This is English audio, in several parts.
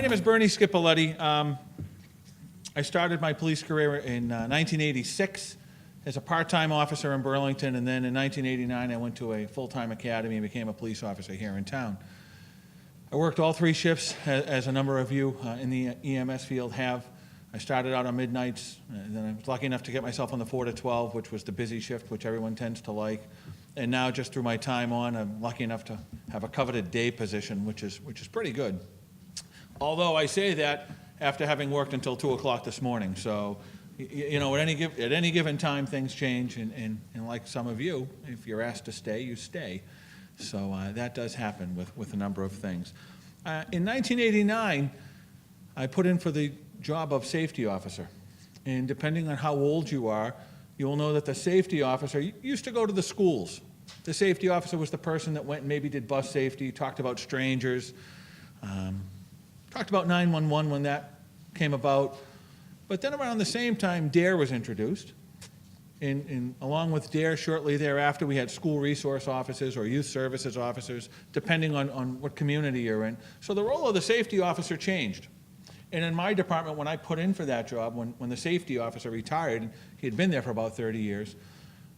My name is Bernie Schipelliti. I started my police career in 1986 as a part-time officer in Burlington, and then in 1989 I went to a full-time academy and became a police officer here in town. I worked all three shifts, as a number of you in the EMS field have. I started out on midnights, and then I was lucky enough to get myself on the 4 to 12, which was the busy shift, which everyone tends to like. And now, just through my time on, I'm lucky enough to have a coveted day position, which is pretty good. Although I say that after having worked until 2 o'clock this morning. So, you know, at any given time, things change, and like some of you, if you're asked to stay, you stay. So that does happen with a number of things. In 1989, I put in for the job of safety officer. And depending on how old you are, you will know that the safety officer used to go to the schools. The safety officer was the person that went and maybe did bus safety, talked about strangers, talked about 911 when that came about. But then around the same time, DARE was introduced. And along with DARE, shortly thereafter, we had school resource officers or youth services officers, depending on what community you're in. So the role of the safety officer changed. And in my department, when I put in for that job, when the safety officer retired, he had been there for about 30 years,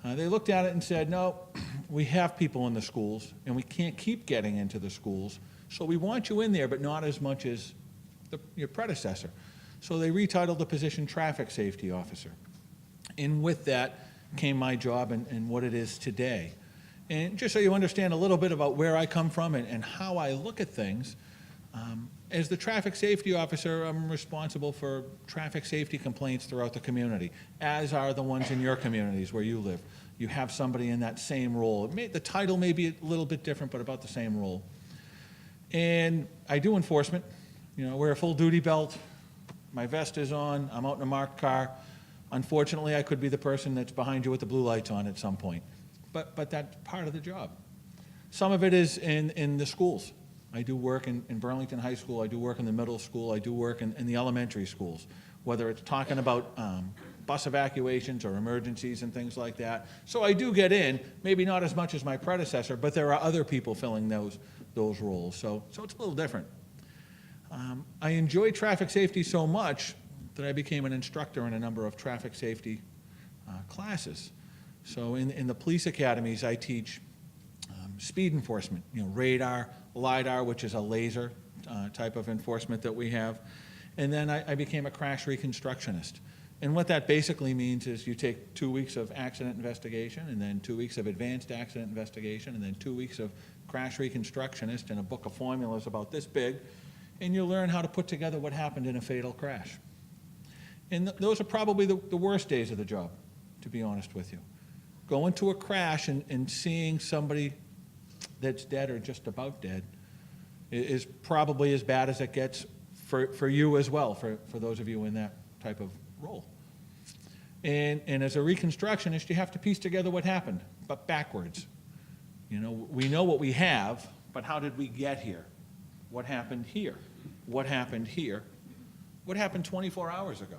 they looked at it and said, no, we have people in the schools, and we can't keep getting into the schools, so we want you in there, but not as much as your predecessor. So they retitled the position Traffic Safety Officer. And with that came my job and what it is today. And just so you understand a little bit about where I come from and how I look at things, as the traffic safety officer, I'm responsible for traffic safety complaints throughout the community, as are the ones in your communities where you live. You have somebody in that same role. The title may be a little bit different, but about the same role. And I do enforcement. You know, wear a full duty belt, my vest is on, I'm out in a marked car. Unfortunately, I could be the person that's behind you with the blue lights on at some point. But that's part of the job. Some of it is in the schools. I do work in Burlington High School, I do work in the middle school, I do work in the elementary schools, whether it's talking about bus evacuations or emergencies and things like that. So I do get in, maybe not as much as my predecessor, but there are other people filling those roles. So it's a little different. I enjoy traffic safety so much that I became an instructor in a number of traffic safety classes. So in the police academies, I teach speed enforcement, you know, radar, LiDAR, which is a laser type of enforcement that we have. And then I became a crash reconstructionist. And what that basically means is you take 2 weeks of accident investigation, and then 2 weeks of advanced accident investigation, and then 2 weeks of crash reconstructionist and a book of formulas about this big, and you learn how to put together what happened in a fatal crash. And those are probably the worst days of the job, to be honest with you. Going to a crash and seeing somebody that's dead or just about dead is probably as bad as it gets for you as well, for those of you in that type of role. And as a reconstructionist, you have to piece together what happened, but backwards. You know, we know what we have, but how did we get here? What happened here? What happened here? What happened 24 hours ago?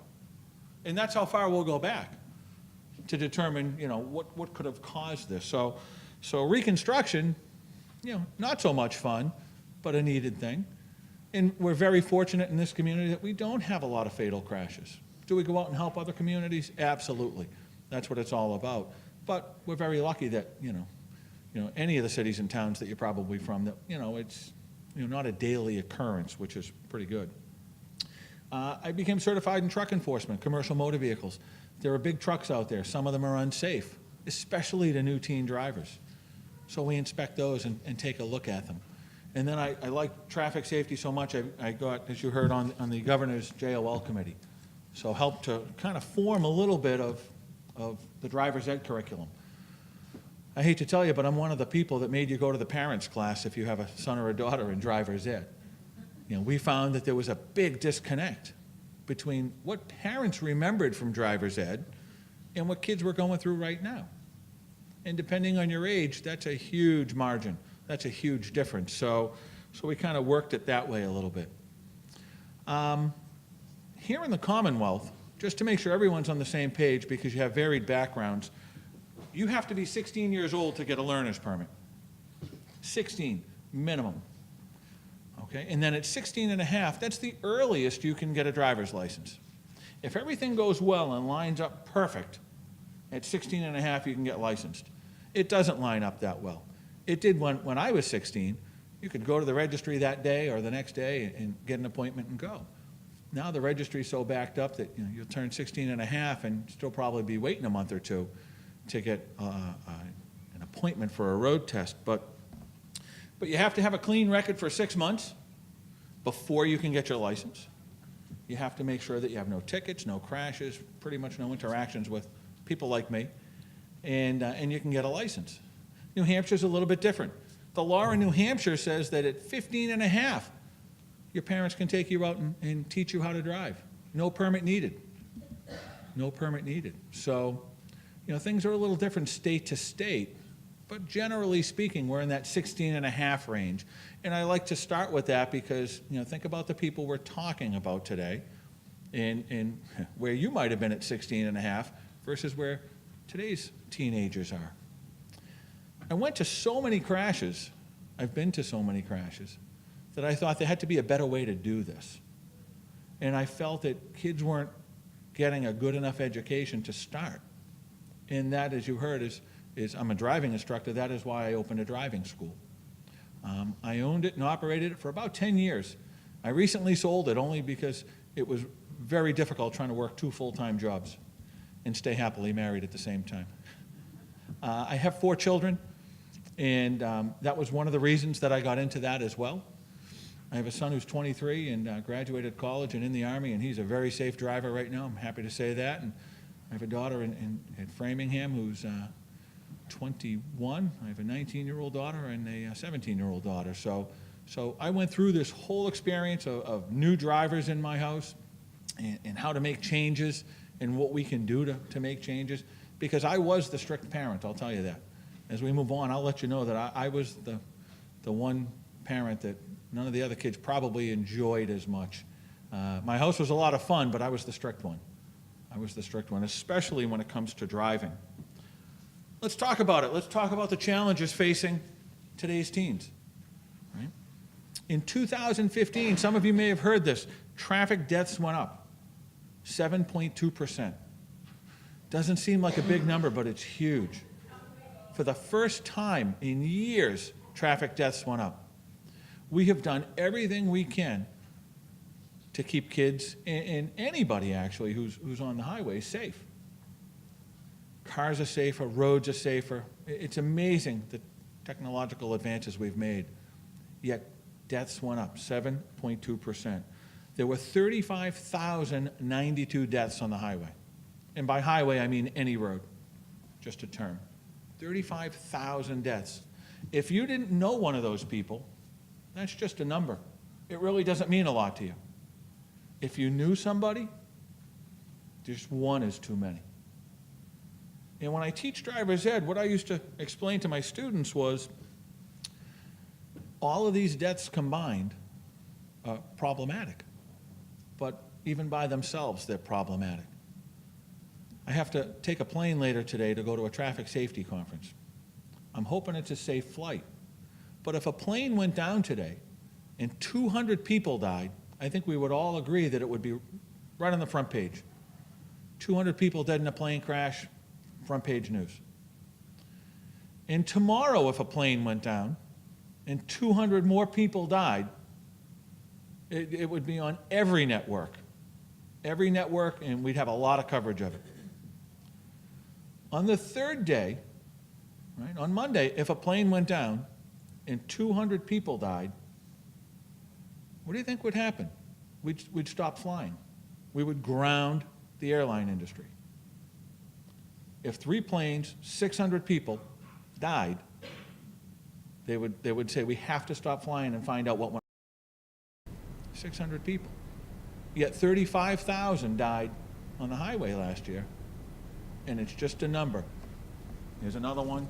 And that's how far we'll go back to determine, you know, what could have caused this. So reconstruction, you know, not so much fun, but a needed thing. And we're very fortunate in this community that we don't have a lot of fatal crashes. Do we go out and help other communities? Absolutely. That's what it's all about. But we're very lucky that, you know, any of the cities and towns that you're probably from, that, you know, it's, you know, not a daily occurrence, which is pretty good. I became certified in truck enforcement, commercial motor vehicles. There are big trucks out there. Some of them are unsafe, especially to new teen drivers. So we inspect those and take a look at them. And then I like traffic safety so much, I got, as you heard, on the governor's JOL committee. So helped to kind of form a little bit of the driver's ed curriculum. I hate to tell you, but I'm one of the people that made you go to the parents' class if you have a son or a daughter in driver's ed. You know, we found that there was a big disconnect between what parents remembered from driver's ed and what kids were going through right now. And depending on your age, that's a huge margin. That's a huge difference. So we kind of worked it that way a little bit. Here in the Commonwealth, just to make sure everyone's on the same page, because you have varied backgrounds, you have to be 16 years old to get a learner's permit. 16, minimum. Okay, and then at 16 and a half, that's the earliest you can get a driver's license. If everything goes well and lines up perfect, at 16 and a half you can get licensed. It doesn't line up that well. It did when I was 16. You could go to the registry that day or the next day and get an appointment and go. Now the registry's so backed up that you'll turn 16 and a half and still probably be waiting a month or two to get an appointment for a road test. But you have to have a clean record for 6 months before you can get your license. You have to make sure that you have no tickets, no crashes, pretty much no interactions with people like me, and you can get a license. New Hampshire's a little bit different. The law in New Hampshire says that at 15 and a half, your parents can take you out and teach you how to drive. No permit needed. No permit needed. So, things are a little different state to state, but generally speaking, we're in that 16 and a half range. And I like to start with that because, think about the people we're talking about today and where you might have been at 16 and a half versus where today's teenagers are. I went to so many crashes, I've been to so many crashes, that I thought there had to be a better way to do this. And I felt that kids weren't getting a good enough education to start. And that, as you heard, is I'm a driving instructor. That is why I opened a driving school. I owned it and operated it for about 10 years. I recently sold it only because it was very difficult trying to work 2 full-time jobs and stay happily married at the same time. I have 4 children, and that was one of the reasons that I got into that as well. I have a son who's 23 and graduated college and in the Army, and he's a very safe driver right now. I'm happy to say that. And I have a daughter in Framingham who's 21. I have a 19-year-old daughter and a 17-year-old daughter. So I went through this whole experience of new drivers in my house and how to make changes and what we can do to make changes, because I was the strict parent, I'll tell you that. As we move on, I'll let you know that I was the one parent that none of the other kids probably enjoyed as much. My house was a lot of fun, but I was the strict one. I was the strict one, especially when it comes to driving. Let's talk about it. Let's talk about the challenges facing today's teens. Right? In 2015, some of you may have heard this, traffic deaths went up 7.2%. Doesn't seem like a big number, but it's huge. For the first time in years, traffic deaths went up. We have done everything we can to keep kids and anybody actually who's on the highway safe. Cars are safer, roads are safer. It's amazing the technological advances we've made. Yet deaths went up 7.2%. There were 35,092 deaths on the highway. And by highway, I mean any road, just a term. 35,000 deaths. If you didn't know one of those people, that's just a number. It really doesn't mean a lot to you. If you knew somebody, just one is too many. And when I teach driver's ed, what I used to explain to my students was all of these deaths combined are problematic. But even by themselves, they're problematic. I have to take a plane later today to go to a traffic safety conference. I'm hoping it's a safe flight. But if a plane went down today and 200 people died, I think we would all agree that it would be right on the front page. 200 people dead in a plane crash, front page news. And tomorrow, if a plane went down and 200 more people died, it would be on every network, and we'd have a lot of coverage of it. On the third day, right, on Monday, if a plane went down and 200 people died, what do you think would happen? We'd stop flying. We would ground the airline industry. If 3 planes, 600 people died, they would say, we have to stop flying and find out what went on. 600 people. Yet 35,000 died on the highway last year, and it's just a number. Here's another one.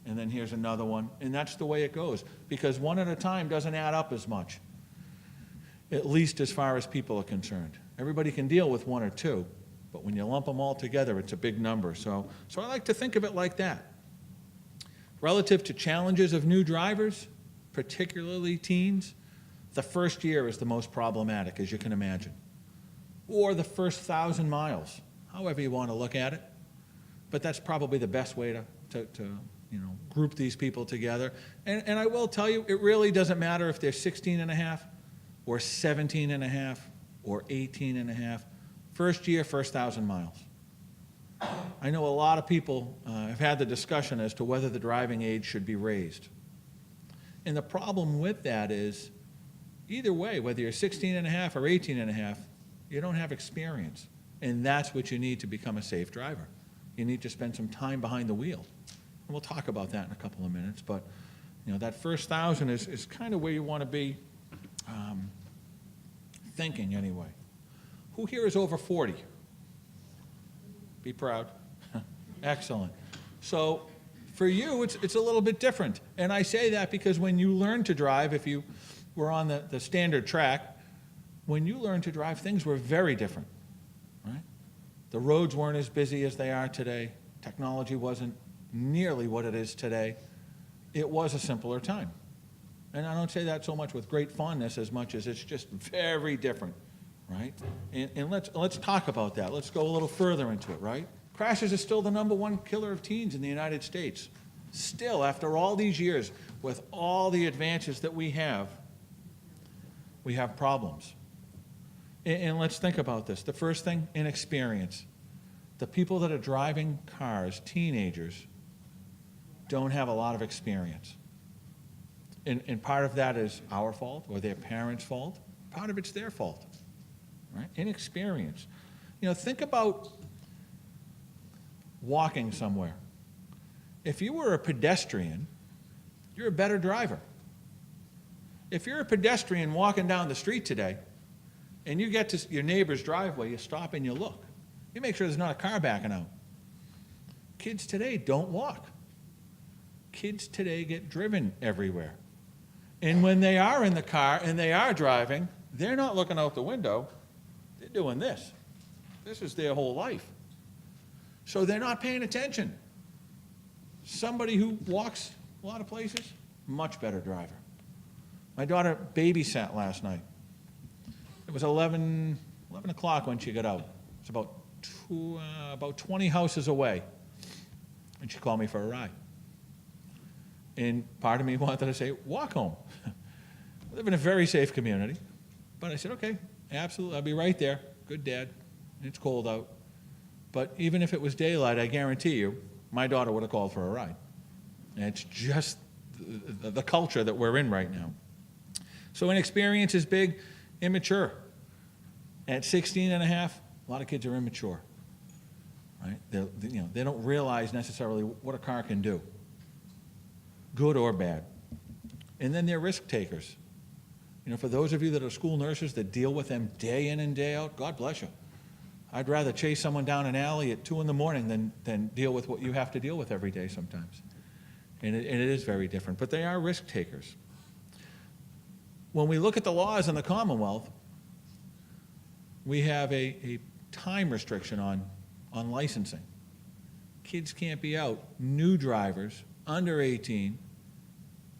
And then here's another one. And that's the way it goes, because one at a time doesn't add up as much, at least as far as people are concerned. Everybody can deal with 1 or 2, but when you lump them all together, it's a big number. So I like to think of it like that. Relative to challenges of new drivers, particularly teens, the first year is the most problematic, as you can imagine. Or the first 1,000 miles, however you want to look at it. But that's probably the best way to group these people together. And I will tell you, it really doesn't matter if they're 16 and a half or 17 and a half or 18 and a half. First year, first 1,000 miles. I know a lot of people have had the discussion as to whether the driving age should be raised. And the problem with that is, either way, whether you're 16 and a half or 18 and a half, you don't have experience. And that's what you need to become a safe driver. You need to spend some time behind the wheel. And we'll talk about that in a couple of minutes, but that first 1,000 is kind of where you want to be thinking anyway. Who here is over 40? Be proud. Excellent. So for you, it's a little bit different. And I say that because when you learn to drive, if you were on the standard track, when you learned to drive, things were very different, right? The roads weren't as busy as they are today. Technology wasn't nearly what it is today. It was a simpler time. And I don't say that so much with great fondness as much as it's just very different, right? And let's talk about that. Let's go a little further into it, right? Crashes is still the #1 killer of teens in the United States. Still, after all these years, with all the advances that we have problems. And let's think about this. The first thing, inexperience. The people that are driving cars, teenagers, don't have a lot of experience. And part of that is our fault or their parents' fault. Part of it's their fault, right? Inexperience. Think about walking somewhere. If you were a pedestrian, you're a better driver. If you're a pedestrian walking down the street today, and you get to your neighbor's driveway, you stop and you look. You make sure there's not a car backing out. Kids today don't walk. Kids today get driven everywhere. And when they are in the car and they are driving, they're not looking out the window. They're doing this. This is their whole life. So they're not paying attention. Somebody who walks a lot of places, much better driver. My daughter babysat last night. It was 11 o'clock when she got out. It's about 20 houses away. And she called me for a ride. And part of me wanted to say, walk home. I live in a very safe community. But I said, okay, absolutely, I'll be right there. Good dad. It's cold out. But even if it was daylight, I guarantee you, my daughter would have called for a ride. And it's just the culture that we're in right now. So inexperience is big. Immature. At 16 and a half, a lot of kids are immature, right? They don't realize necessarily what a car can do, good or bad. And then they're risk takers. For those of you that are school nurses that deal with them day in and day out, God bless you. I'd rather chase someone down an alley at 2 in the morning than deal with what you have to deal with every day sometimes. And it is very different, but they are risk takers. When we look at the laws in the Commonwealth, we have a time restriction on licensing. Kids can't be out, new drivers, under 18,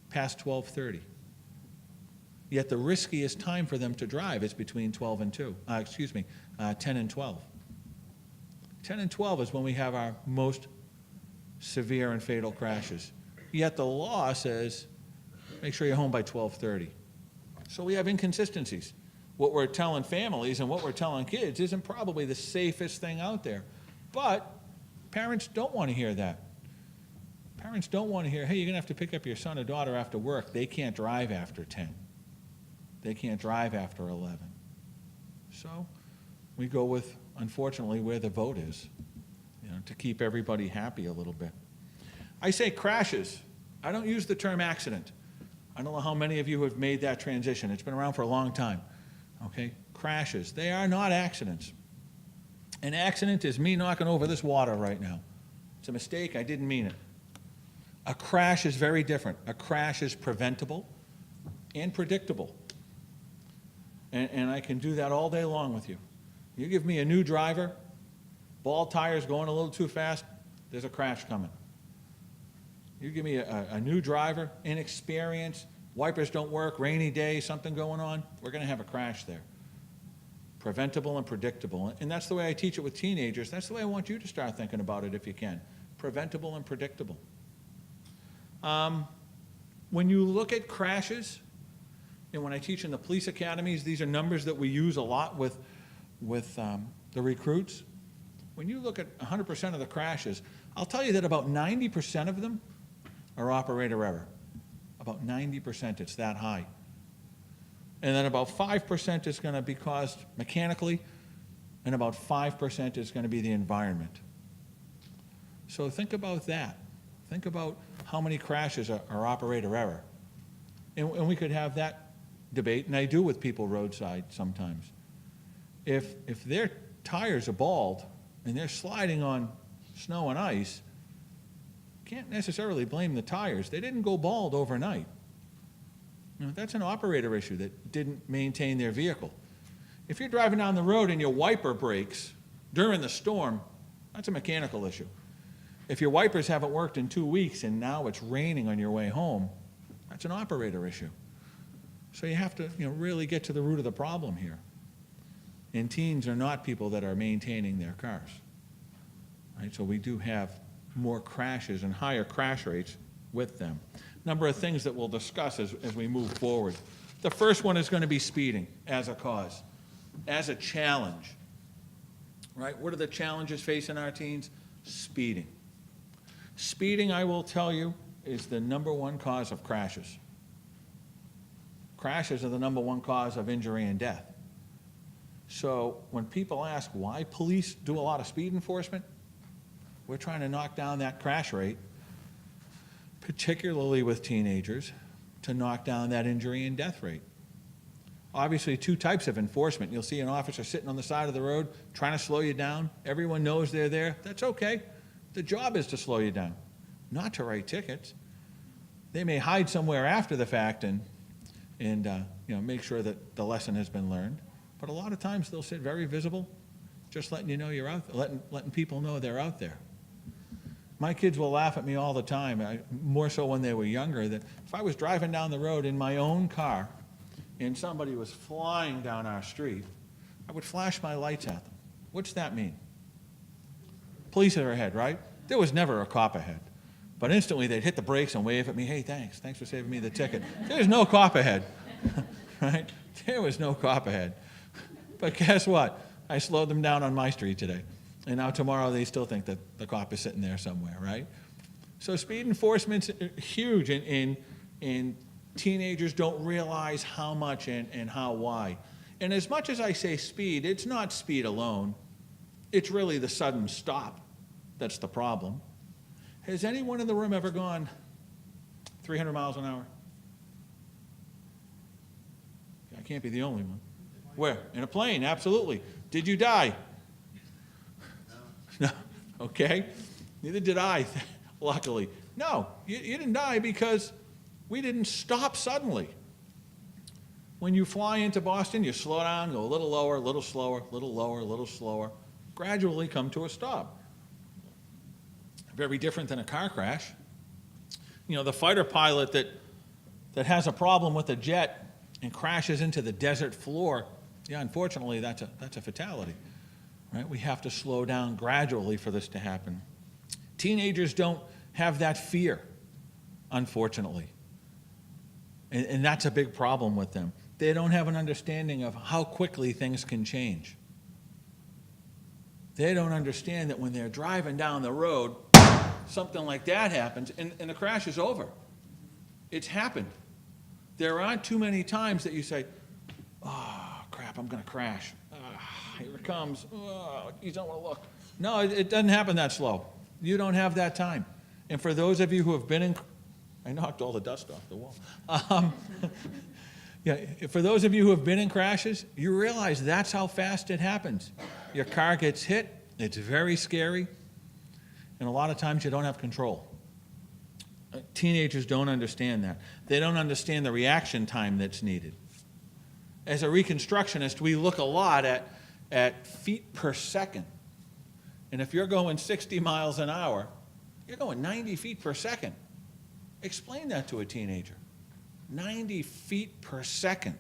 past 12:30. Yet the riskiest time for them to drive is between 10 and 12. 10 and 12 is when we have our most severe and fatal crashes. Yet the law says, make sure you're home by 12:30. So we have inconsistencies. What we're telling families and what we're telling kids isn't probably the safest thing out there. But parents don't want to hear that. Parents don't want to hear, hey, you're going to have to pick up your son or daughter after work. They can't drive after 10. They can't drive after 11. So we go with, unfortunately, where the vote is, to keep everybody happy a little bit. I say crashes. I don't use the term accident. I don't know how many of you have made that transition. It's been around for a long time. Okay? Crashes. They are not accidents. An accident is me knocking over this water right now. It's a mistake. I didn't mean it. A crash is very different. A crash is preventable and predictable. And I can do that all day long with you. You give me a new driver, bald tires going a little too fast, there's a crash coming. You give me a new driver, inexperienced, wipers don't work, rainy day, something going on, we're going to have a crash there. Preventable and predictable. And that's the way I teach it with teenagers. That's the way I want you to start thinking about it if you can. Preventable and predictable. When you look at crashes, and when I teach in the police academies, these are numbers that we use a lot with the recruits. When you look at 100% of the crashes, I'll tell you that about 90% of them are operator error. About 90%, it's that high. And then about 5% is going to be caused mechanically, and about 5% is going to be the environment. So think about that. Think about how many crashes are operator error. And we could have that debate, and I do with people roadside sometimes. If their tires are bald and they're sliding on snow and ice, can't necessarily blame the tires. They didn't go bald overnight. That's an operator issue that didn't maintain their vehicle. If you're driving down the road and your wiper breaks during the storm, that's a mechanical issue. If your wipers haven't worked in 2 weeks and now it's raining on your way home, that's an operator issue. So you have to really get to the root of the problem here. And teens are not people that are maintaining their cars. Right? So we do have more crashes and higher crash rates with them. Number of things that we'll discuss as we move forward. The first one is going to be speeding as a cause, as a challenge. Right? What are the challenges facing our teens? Speeding. Speeding, I will tell you, is the number one cause of crashes. Crashes are the number one cause of injury and death. So when people ask why police do a lot of speed enforcement, we're trying to knock down that crash rate, particularly with teenagers, to knock down that injury and death rate. Obviously, two types of enforcement. You'll see an officer sitting on the side of the road trying to slow you down. Everyone knows they're there. That's okay. The job is to slow you down, not to write tickets. They may hide somewhere after the fact and make sure that the lesson has been learned. But a lot of times they'll sit very visible, just letting you know you're out there, letting people know they're out there. My kids will laugh at me all the time, more so when they were younger, that if I was driving down the road in my own car and somebody was flying down our street, I would flash my lights at them. What's that mean? Police are ahead, right? There was never a cop ahead. But instantly they'd hit the brakes and wave at me, hey, thanks for saving me the ticket. There's no cop ahead, right? There was no cop ahead. But guess what? I slowed them down on my street today. And now tomorrow they still think that the cop is sitting there somewhere, right? So speed enforcement's huge, and teenagers don't realize how much and how why. And as much as I say speed, it's not speed alone. It's really the sudden stop that's the problem. Has anyone in the room ever gone 300 miles an hour? I can't be the only one. Where? In a plane, absolutely. Did you die? No. Okay. Neither did I, luckily. No, you didn't die because we didn't stop suddenly. When you fly into Boston, you slow down, go a little lower, a little slower, a little lower, a little slower, gradually come to a stop. Very different than a car crash. The fighter pilot that has a problem with a jet and crashes into the desert floor, unfortunately, that's a fatality. Right? We have to slow down gradually for this to happen. Teenagers don't have that fear, unfortunately. And that's a big problem with them. They don't have an understanding of how quickly things can change. They don't understand that when they're driving down the road, something like that happens, and the crash is over. It's happened. There aren't too many times that you say, oh, crap, I'm going to crash. Here it comes. Oh, you don't want to look. No, it doesn't happen that slow. You don't have that time. And for those of you who have been in, I knocked all the dust off the wall. For those of you who have been in crashes, you realize that's how fast it happens. Your car gets hit. It's very scary. And a lot of times you don't have control. Teenagers don't understand that. They don't understand the reaction time that's needed. As a reconstructionist, we look a lot at feet per second. And if you're going 60 miles an hour, you're going 90 feet per second. Explain that to a teenager. 90 feet per second.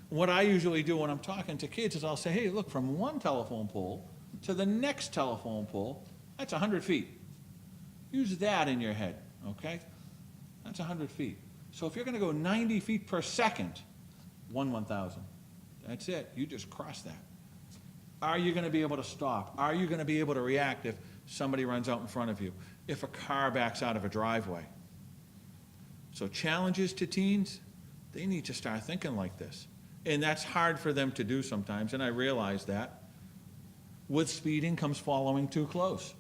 What I usually do when I'm talking to kids is I'll say, hey, look, from one telephone pole to the next telephone pole, that's 100 feet. Use that in your head, okay? That's 100 feet. So if you're gonna go 90 feet per second, 1/1000. That's it, you just crossed that. Are you gonna be able to stop? Are you gonna be able to react if somebody runs out in front of you? If a car backs out of a driveway? So challenges to teens, they need to start thinking like this. And that's hard for them to do sometimes, and I realize that. With speeding comes following too close.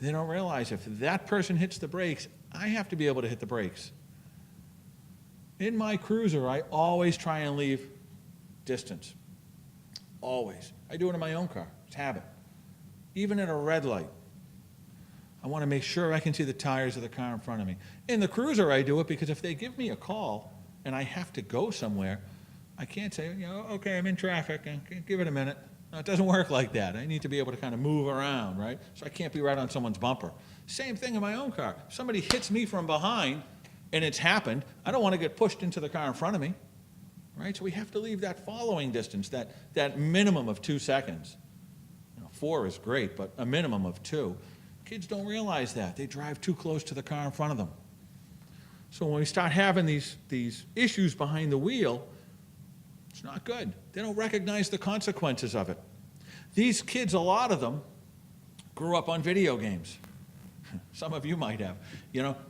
They don't realize if that person hits the brakes, I have to be able to hit the brakes. In my cruiser, I always try and leave distance. Always. I do it in my own car. It's habit. Even at a red light. I want to make sure I can see the tires of the car in front of me. In the cruiser, I do it because if they give me a call and I have to go somewhere, I can't say, okay, I'm in traffic, and give it a minute. No, it doesn't work like that. I need to be able to kind of move around, right? So I can't be right on someone's bumper. Same thing in my own car. If somebody hits me from behind, and it's happened, I don't want to get pushed into the car in front of me, right? So we have to leave that following distance, that minimum of 2 seconds. 4 is great, but a minimum of 2. Kids don't realize that. They drive too close to the car in front of them. So when we start having these issues behind the wheel, it's not good. They don't recognize the consequences of it. These kids, a lot of them, grew up on video games. Some of you might have.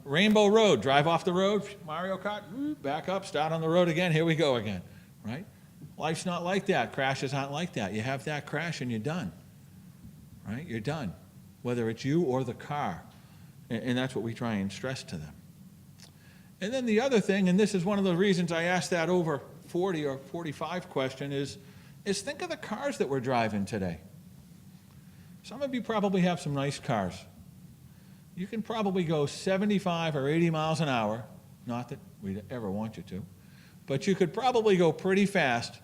Rainbow Road, drive off the road, Mario Kart, back up, start on the road again, here we go again, right? Life's not like that. Crashes aren't like that. You have that crash and you're done, right? You're done, whether it's you or the car. And that's what we try and stress to them. And then the other thing, and this is one of the reasons I asked that over 40 or 45 question, is think of the cars that we're driving today. Some of you probably have some nice cars. You can probably go 75 or 80 miles an hour, not that we'd ever want you to, but you could probably go pretty fast,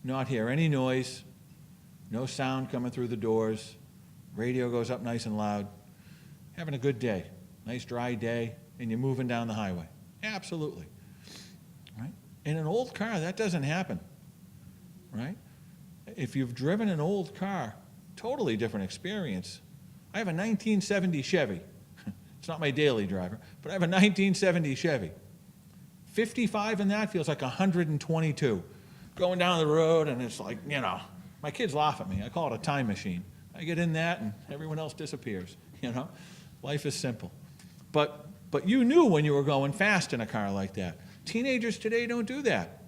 not hear any noise, no sound coming through the doors, radio goes up nice and loud, having a good day, nice dry day, and you're moving down the highway. Absolutely, right? In an old car, that doesn't happen, right? If you've driven an old car, totally different experience. I have a 1970 Chevy. It's not my daily driver, but I have a 1970 Chevy. 55 in that feels like 122. Going down the road, and it's like, my kids laugh at me. I call it a time machine. I get in that, and everyone else disappears, Life is simple. But you knew when you were going fast in a car like that. Teenagers today don't do that.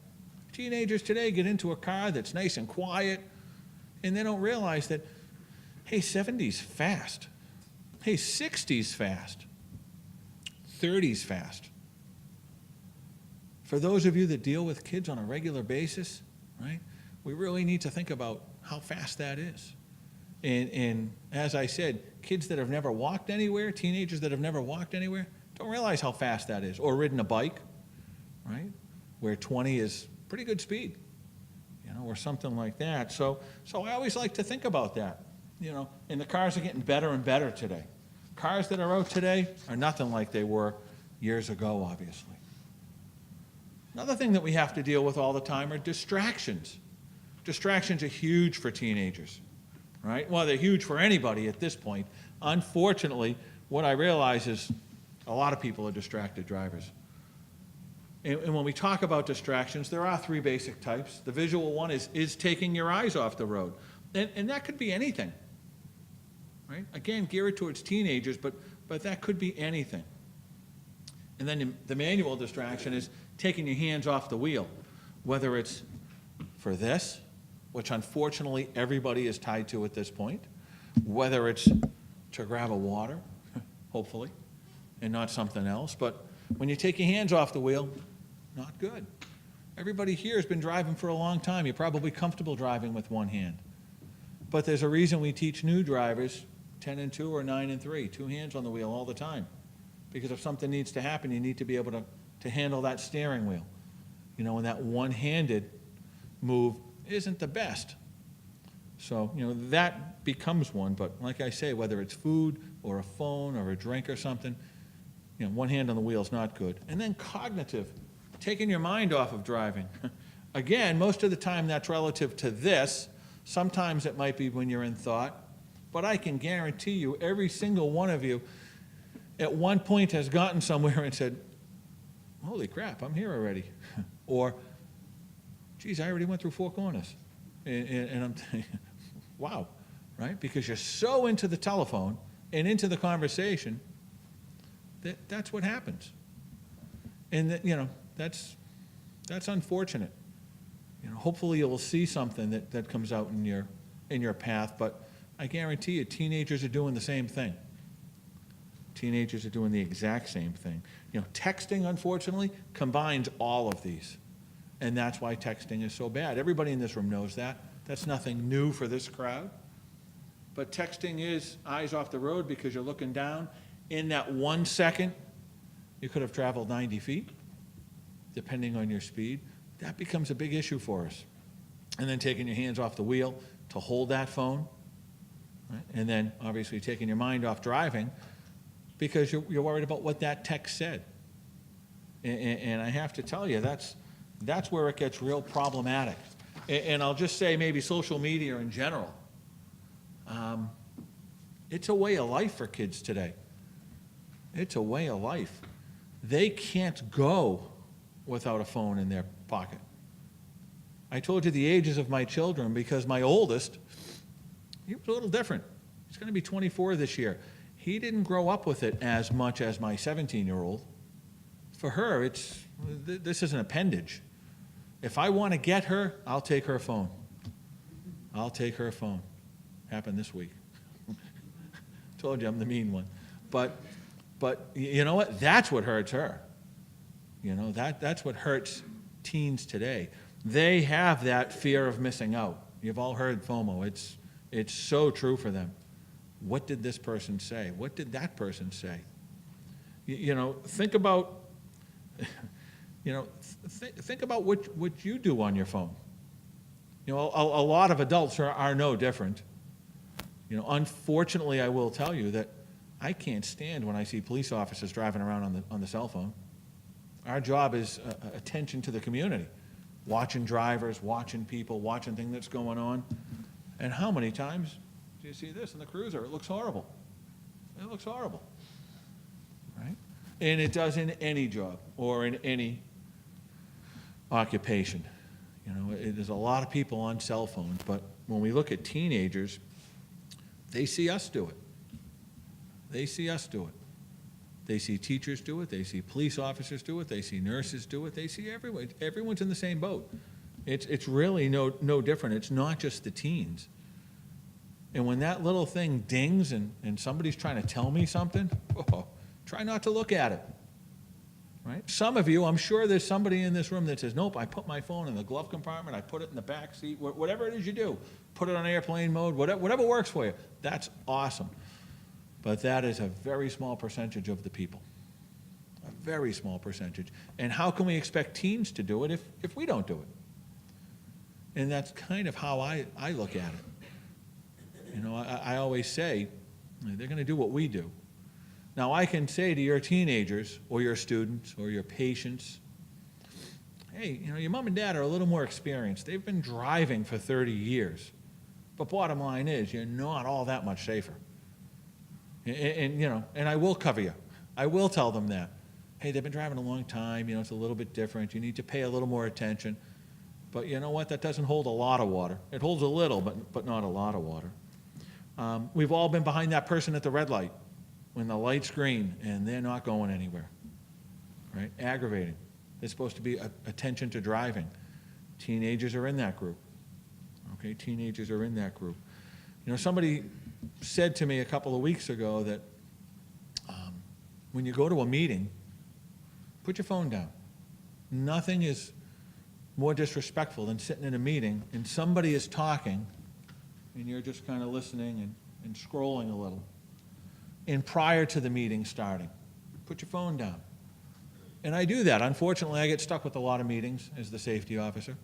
Teenagers today get into a car that's nice and quiet, and they don't realize that, hey, 70's fast. Hey, 60's fast. 30's fast. For those of you that deal with kids on a regular basis, right, we really need to think about how fast that is. And as I said, kids that have never walked anywhere, teenagers that have never walked anywhere, don't realize how fast that is. Or ridden a bike, right, where 20 is pretty good speed, or something like that. So I always like to think about that, and the cars are getting better and better today. Cars that are out today are nothing like they were years ago, obviously. Another thing that we have to deal with all the time are distractions. Distractions are huge for teenagers, right? Well, they're huge for anybody at this point. Unfortunately, what I realize is a lot of people are distracted drivers. And when we talk about distractions, there are 3 basic types. The visual one is taking your eyes off the road. And that could be anything, right? Again, geared towards teenagers, but that could be anything. And then the manual distraction is taking your hands off the wheel, whether it's for this, which unfortunately everybody is tied to at this point, whether it's to grab a water, hopefully, and not something else. But when you take your hands off the wheel, not good. Everybody here has been driving for a long time. You're probably comfortable driving with one hand. But there's a reason we teach new drivers 10 and 2 or 9 and 3, 2 hands on the wheel all the time. Because if something needs to happen, you need to be able to handle that steering wheel. And that one-handed move isn't the best. So, that becomes one. But like I say, whether it's food or a phone or a drink or something, one hand on the wheel is not good. And then cognitive, taking your mind off of driving. Again, most of the time that's relative to this. Sometimes it might be when you're in thought. But I can guarantee you, every single one of you at one point has gotten somewhere and said, holy crap, I'm here already. Or, geez, I already went through 4 corners. And I'm thinking, wow, right? Because you're so into the telephone and into the conversation that's what happens. And that's unfortunate. Hopefully you'll see something that comes out in your path, but I guarantee you teenagers are doing the same thing. Teenagers are doing the exact same thing. Texting, unfortunately, combines all of these. And that's why texting is so bad. Everybody in this room knows that. That's nothing new for this crowd. But texting is eyes off the road because you're looking down. In that 1 second, you could have traveled 90 feet, depending on your speed. That becomes a big issue for us. And then taking your hands off the wheel to hold that phone. Right? And then, obviously, taking your mind off driving because you're worried about what that text said. And I have to tell you, that's where it gets real problematic. And I'll just say maybe social media in general. It's a way of life for kids today. It's a way of life. They can't go without a phone in their pocket. I told you the ages of my children because my oldest, he was a little different. He's going to be 24 this year. He didn't grow up with it as much as my 17-year-old. For her, this is an appendage. If I want to get her, I'll take her phone. I'll take her phone. Happened this week. Told you I'm the mean one. But you know what? That's what hurts her. That's what hurts teens today. They have that fear of missing out. You've all heard FOMO. It's so true for them. What did this person say? What did that person say? Think about think about what you do on your phone. A lot of adults are no different. Unfortunately, I will tell you that I can't stand when I see police officers driving around on the cell phone. Our job is attention to the community, watching drivers, watching people, watching things that's going on. And how many times do you see this in the cruiser? It looks horrible. It looks horrible, right? And it does in any job or in any occupation. There's a lot of people on cell phones, but when we look at teenagers, they see us do it. They see us do it. They see teachers do it. They see police officers do it. They see nurses do it. They see everyone. Everyone's in the same boat. It's really no different. It's not just the teens. And when that little thing dings and somebody's trying to tell me something, try not to look at it. Right? Some of you, I'm sure there's somebody in this room that says, nope, I put my phone in the glove compartment, I put it in the back seat, whatever it is you do, put it on airplane mode, whatever works for you. That's awesome. But that is a very small percentage of the people. A very small percentage. And how can we expect teens to do it if we don't do it? And that's kind of how I look at it. I always say, they're going to do what we do. Now, I can say to your teenagers or your students or your patients, hey, your mom and dad are a little more experienced. They've been driving for 30 years. But bottom line is, you're not all that much safer. And I will cover you. I will tell them that. Hey, they've been driving a long time. It's a little bit different. You need to pay a little more attention. But you know what? That doesn't hold a lot of water. It holds a little, but not a lot of water. We've all been behind that person at the red light when the light's green and they're not going anywhere, right? Aggravating. They're supposed to be attention to driving. Teenagers are in that group, okay? Teenagers are in that group. Somebody said to me a couple of weeks ago that when you go to a meeting, put your phone down. Nothing is more disrespectful than sitting in a meeting and somebody is talking and you're just kind of listening and scrolling a little. And prior to the meeting starting, put your phone down. And I do that. Unfortunately, I get stuck with a lot of meetings as the safety officer.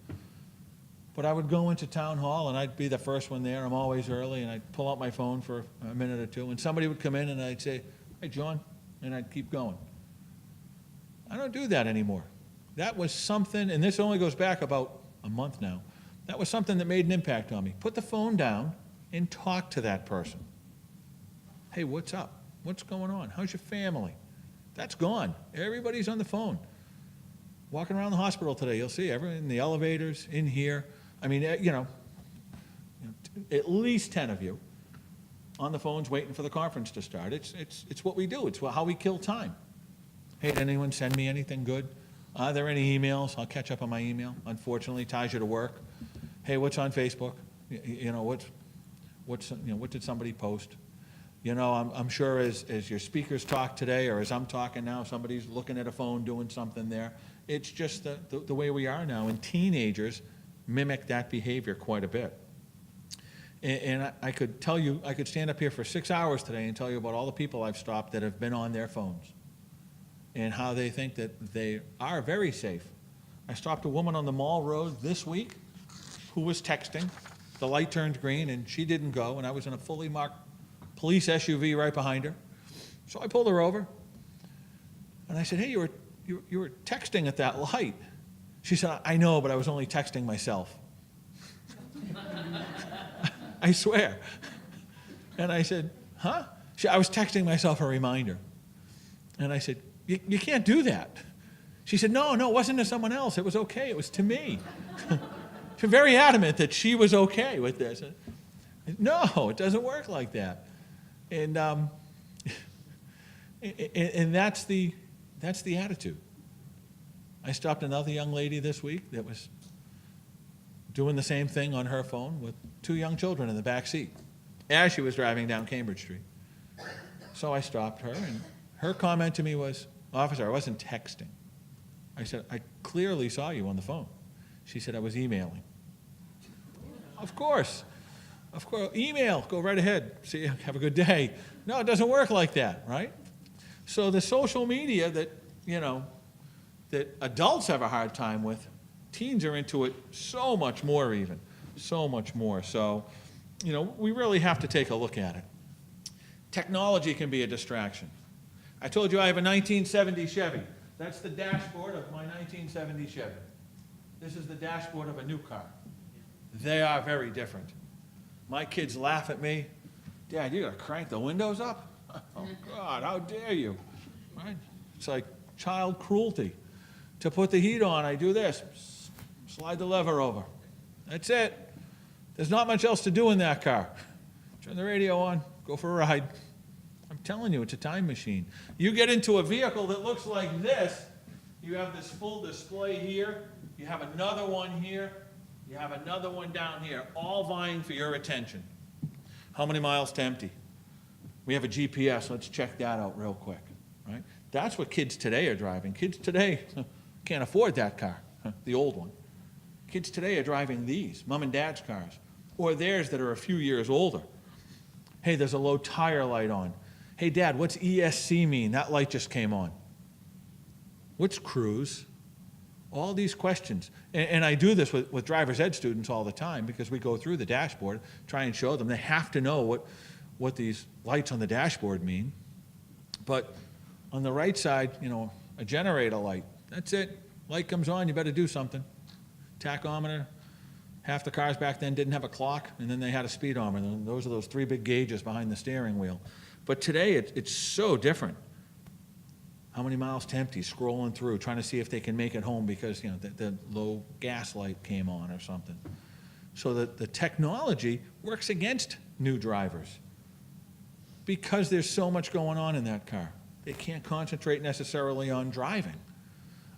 But I would go into town hall and I'd be the first one there. I'm always early and I'd pull out my phone for a minute or two and somebody would come in and I'd say, hey, John, and I'd keep going. I don't do that anymore. That was something, and this only goes back about a month now. That was something that made an impact on me. Put the phone down and talk to that person. Hey, what's up? What's going on? How's your family? That's gone. Everybody's on the phone. Walking around the hospital today, you'll see everyone in the elevators, in here. I mean, at least 10 of you on the phones waiting for the conference to start. It's what we do. It's how we kill time. Hey, did anyone send me anything good? Are there any emails? I'll catch up on my email. Unfortunately, ties you to work. Hey, what's on Facebook? What did somebody post? I'm sure as your speakers talk today, or as I'm talking now, somebody's looking at a phone doing something there. It's just the way we are now, and teenagers mimic that behavior quite a bit. And I could tell you, I could stand up here for 6 hours today and tell you about all the people I've stopped that have been on their phones and how they think that they are very safe. I stopped a woman on the Mall Road this week who was texting. The light turned green and she didn't go, and I was in a fully marked police SUV right behind her. So I pulled her over and I said, hey, you were texting at that light. She said, I know, but I was only texting myself. I swear. And I said, huh? I was texting myself a reminder. And I said, you can't do that. She said, no, it wasn't to someone else. It was okay. It was to me. She's very adamant that she was okay with this. No, it doesn't work like that. And that's the attitude. I stopped another young lady this week that was doing the same thing on her phone with 2 young children in the back seat as she was driving down Cambridge Street. So I stopped her, and her comment to me was, officer, I wasn't texting. I said, I clearly saw you on the phone. She said, I was emailing. Of course, email, go right ahead. See you, have a good day. No, it doesn't work like that, right? So the social media that adults have a hard time with, teens are into it so much more even, so much more. So, we really have to take a look at it. Technology can be a distraction. I told you I have a 1970 Chevy. That's the dashboard of my 1970 Chevy. This is the dashboard of a new car. They are very different. My kids laugh at me. Dad, you gotta crank the windows up? Oh God, how dare you? Right? It's like child cruelty. To put the heat on, I do this. Slide the lever over. That's it. There's not much else to do in that car. Turn the radio on, go for a ride. I'm telling you, it's a time machine. You get into a vehicle that looks like this, you have this full display here, you have another one here, you have another one down here, all vying for your attention. How many miles to empty? We have a GPS, let's check that out real quick, right? That's what kids today are driving. Kids today can't afford that car, the old one. Kids today are driving these, mom and dad's cars, or theirs that are a few years older. Hey, there's a low tire light on. Hey, Dad, what's ESC mean? That light just came on. What's cruise? All these questions. And I do this with driver's ed students all the time because we go through the dashboard, try and show them. They have to know what these lights on the dashboard mean. But on the right side, a generator light. That's it. Light comes on, you better do something. Tachometer. Half the cars back then didn't have a clock, and then they had a speedometer. And those are those 3 big gauges behind the steering wheel. But today, it's so different. How many miles to empty? Scrolling through, trying to see if they can make it home because the low gas light came on or something. So that the technology works against new drivers because there's so much going on in that car. They can't concentrate necessarily on driving.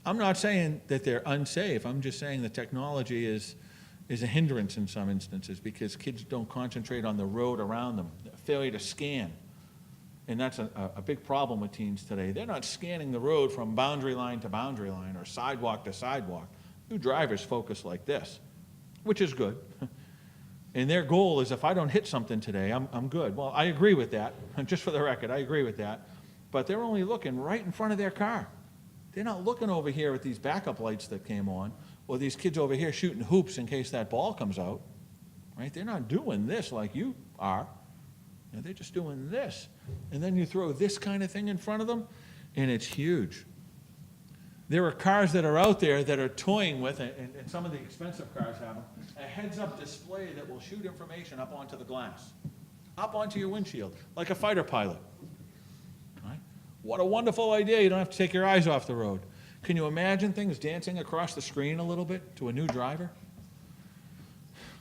I'm not saying that they're unsafe. I'm just saying the technology is a hindrance in some instances because kids don't concentrate on the road around them. Failure to scan. And that's a big problem with teens today. They're not scanning the road from boundary line to boundary line or sidewalk to sidewalk. New drivers focus like this, which is good. And their goal is if I don't hit something today, I'm good. Well, I agree with that. Just for the record, I agree with that. But they're only looking right in front of their car. They're not looking over here at these backup lights that came on or these kids over here shooting hoops in case that ball comes out. Right? They're not doing this like you are. They're just doing this. And then you throw this kind of thing in front of them, and it's huge. There are cars that are out there that are toying with, and some of the expensive cars have them, a heads-up display that will shoot information up onto the glass, up onto your windshield, like a fighter pilot. Right? What a wonderful idea. You don't have to take your eyes off the road. Can you imagine things dancing across the screen a little bit to a new driver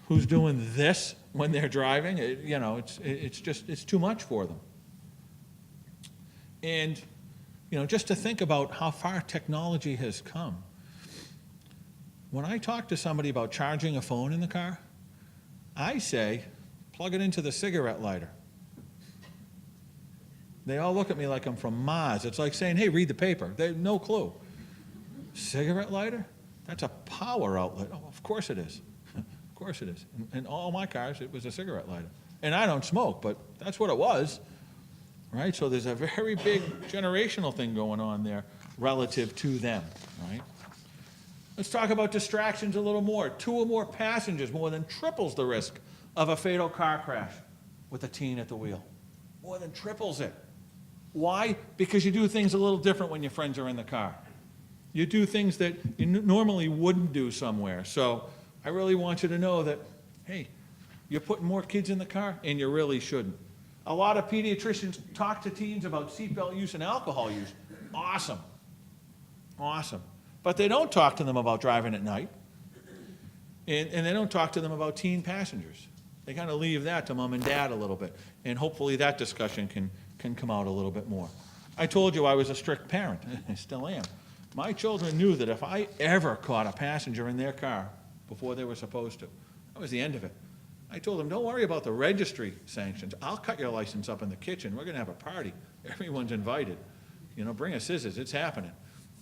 who's doing this when they're driving? It's too much for them. And just to think about how far technology has come. When I talk to somebody about charging a phone in the car, I say, plug it into the cigarette lighter. They all look at me like I'm from Mars. It's like saying, hey, read the paper. They have no clue. Cigarette lighter? That's a power outlet. Oh, of course it is. Of course it is. In all my cars, it was a cigarette lighter. And I don't smoke, but that's what it was. Right? So there's a very big generational thing going on there relative to them, right? Let's talk about distractions a little more. 2 or more passengers more than triples the risk of a fatal car crash with a teen at the wheel. More than triples it. Why? Because you do things a little different when your friends are in the car. You do things that you normally wouldn't do somewhere. So I really want you to know that, hey, you're putting more kids in the car, and you really shouldn't. A lot of pediatricians talk to teens about seatbelt use and alcohol use. Awesome. Awesome. But they don't talk to them about driving at night. And they don't talk to them about teen passengers. They kind of leave that to mom and dad a little bit. And hopefully that discussion can come out a little bit more. I told you I was a strict parent. I still am. My children knew that if I ever caught a passenger in their car before they were supposed to, that was the end of it. I told them, don't worry about the registry sanctions. I'll cut your license up in the kitchen. We're going to have a party. Everyone's invited. Bring a scissors. It's happening.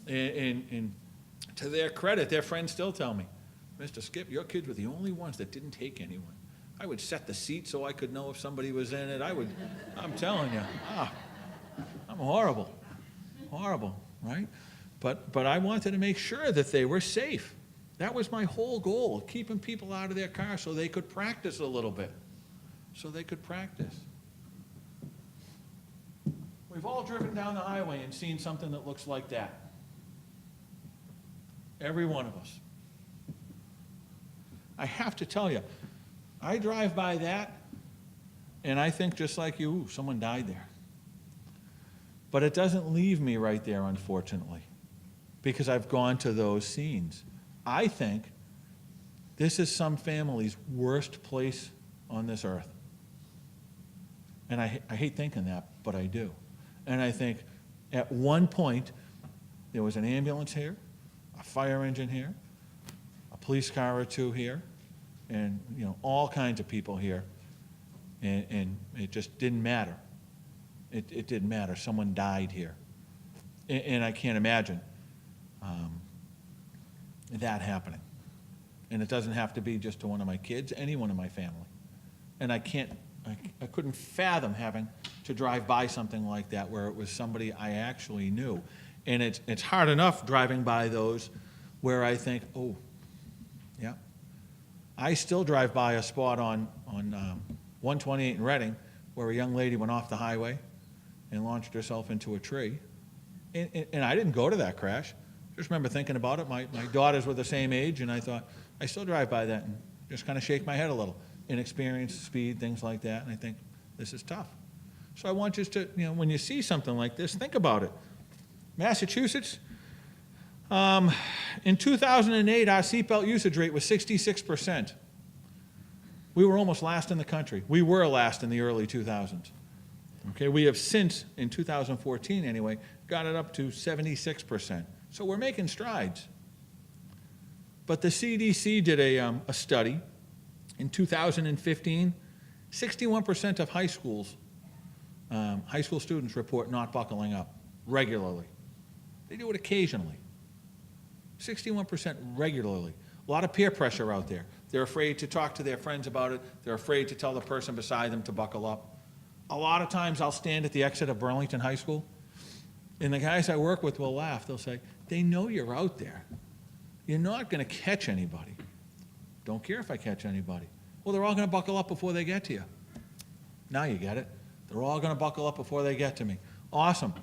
And to their credit, their friends still tell me, Mr. Skip, your kids were the only ones that didn't take anyone. I would set the seat so I could know if somebody was in it. I'm telling you, I'm horrible, right? But I wanted to make sure that they were safe. That was my whole goal, keeping people out of their car so they could practice a little bit. We've all driven down the highway and seen something that looks like that. Every one of us. I have to tell you, I drive by that and I think just like you, ooh, someone died there. But it doesn't leave me right there, unfortunately, because I've gone to those scenes. I think this is some family's worst place on this earth. And I hate thinking that, but I do. And I think at one point, there was an ambulance here, a fire engine here, a police car or two here, and all kinds of people here. And it just didn't matter. It didn't matter. Someone died here. And I can't imagine that happening. And it doesn't have to be just to one of my kids, anyone in my family. And I couldn't fathom having to drive by something like that where it was somebody I actually knew. And it's hard enough driving by those where I think, oh, yeah. I still drive by a spot on 128 in Reading where a young lady went off the highway and launched herself into a tree. And I didn't go to that crash. Just remember thinking about it. My daughters were the same age, and I thought, I still drive by that and just kind of shake my head a little. Inexperience, speed, things like that, and I think, this is tough. So I want you to, when you see something like this, think about it. Massachusetts, in 2008, our seatbelt usage rate was 66%. We were almost last in the country. We were last in the early 2000s. Okay, we have since, in 2014 anyway, got it up to 76%. So we're making strides. But the CDC did a study in 2015. 61% of high school students report not buckling up regularly. They do it occasionally. 61% regularly. A lot of peer pressure out there. They're afraid to talk to their friends about it. They're afraid to tell the person beside them to buckle up. A lot of times I'll stand at the exit of Burlington High School, and the guys I work with will laugh. They'll say, they know you're out there. You're not going to catch anybody. Don't care if I catch anybody. Well, they're all going to buckle up before they get to you. Now you get it. They're all going to buckle up before they get to me. Awesome.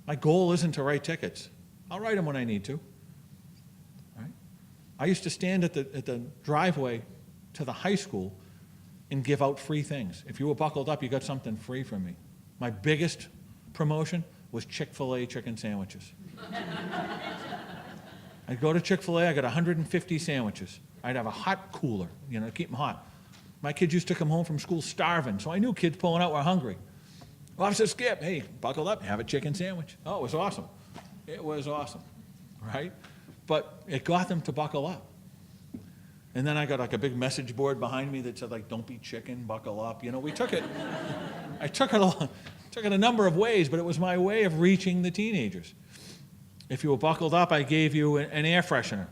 My goal isn't to write tickets. I'll write them when I need to. Right? I used to stand at the driveway to the high school and give out free things. If you were buckled up, you got something free from me. My biggest promotion was Chick-fil-A chicken sandwiches. I'd go to Chick-fil-A, I got 150 sandwiches. I'd have a hot cooler, to keep them hot. My kids used to come home from school starving, so I knew kids pulling out were hungry. Officer Skip, hey, buckle up, have a chicken sandwich. Oh, it was awesome. It was awesome, right? But it got them to buckle up. And then I got like a big message board behind me that said like, don't be chicken, buckle up. We took it, I took it a number of ways, but it was my way of reaching the teenagers. If you were buckled up, I gave you an air freshener.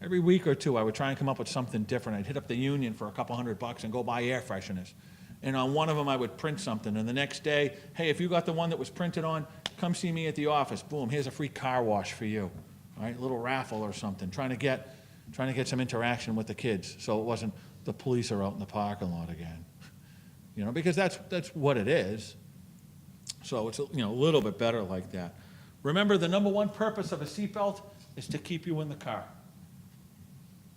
Every week or two, I would try and come up with something different. I'd hit up the union for a couple $100 and go buy air fresheners. And on one of them, I would print something. And the next day, hey, if you got the one that was printed on, come see me at the office. Boom, here's a free car wash for you. All right, a little raffle or something. Trying to get some interaction with the kids, so it wasn't the police are out in the parking lot again. Because that's what it is. So it's a little bit better like that. Remember, the number one purpose of a seatbelt is to keep you in the car.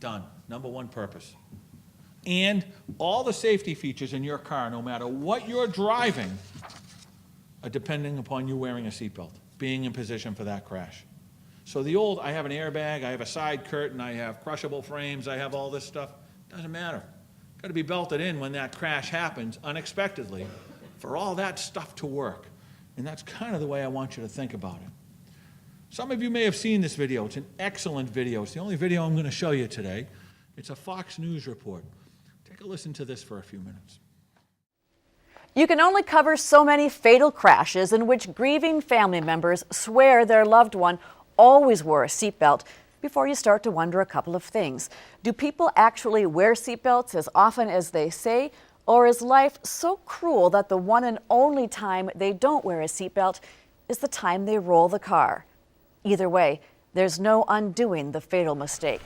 Done. Number one purpose. And all the safety features in your car, no matter what you're driving, are depending upon you wearing a seatbelt, being in position for that crash. So I have an airbag, I have a side curtain, I have crushable frames, I have all this stuff. Doesn't matter. Got to be belted in when that crash happens unexpectedly for all that stuff to work. And that's kind of the way I want you to think about it. Some of you may have seen this video. It's an excellent video. It's the only video I'm going to show you today. It's a Fox News report. Take a listen to this for a few minutes. You can only cover so many fatal crashes in which grieving family members swear their loved one always wore a seatbelt before you start to wonder a couple of things. Do people actually wear seatbelts as often as they say, or is life so cruel that the one and only time they don't wear a seatbelt is the time they roll the car? Either way, there's no undoing the fatal mistake.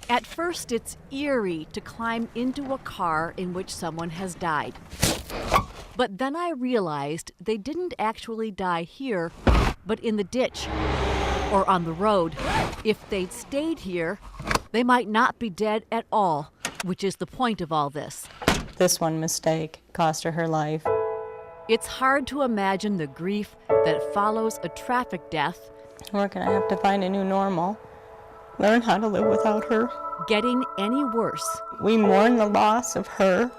At first, it's eerie to climb into a car in which someone has died. But then I realized they didn't actually die here, but in the ditch or on the road. If they'd stayed here, they might not be dead at all, which is the point of all this. This one mistake cost her life. It's hard to imagine the grief that follows a traffic death. We're going to have to find a new normal. Learn how to live without her. Getting any worse. We mourn the loss of her,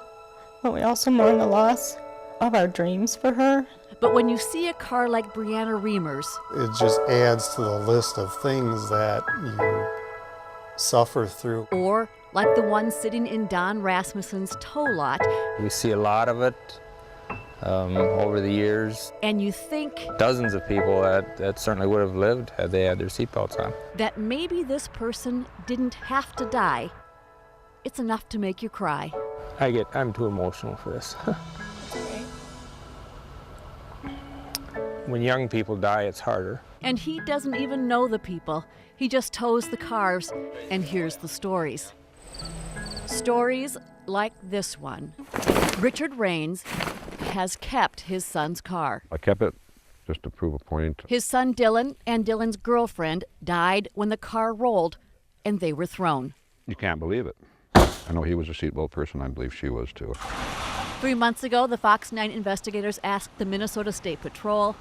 but we also mourn the loss of our dreams for her. But when you see a car like Brianna Reamer's, it just adds to the list of things that you suffer through. Or like the one sitting in Don Rasmussen's tow lot. We see a lot of it over the years. And you think dozens of people that certainly would have lived had they had their seatbelts on. That maybe this person didn't have to die. It's enough to make you cry. I'm too emotional for this. When young people die, it's harder. And he doesn't even know the people. He just tows the cars and hears the stories. Stories like this one. Richard Raines has kept his son's car. I kept it just to prove a point. His son Dylan and Dylan's girlfriend died when the car rolled and they were thrown. You can't believe it. I know he was a seatbelt person. I believe she was too. 3 months ago, the Fox 9 investigators asked the Minnesota State Patrol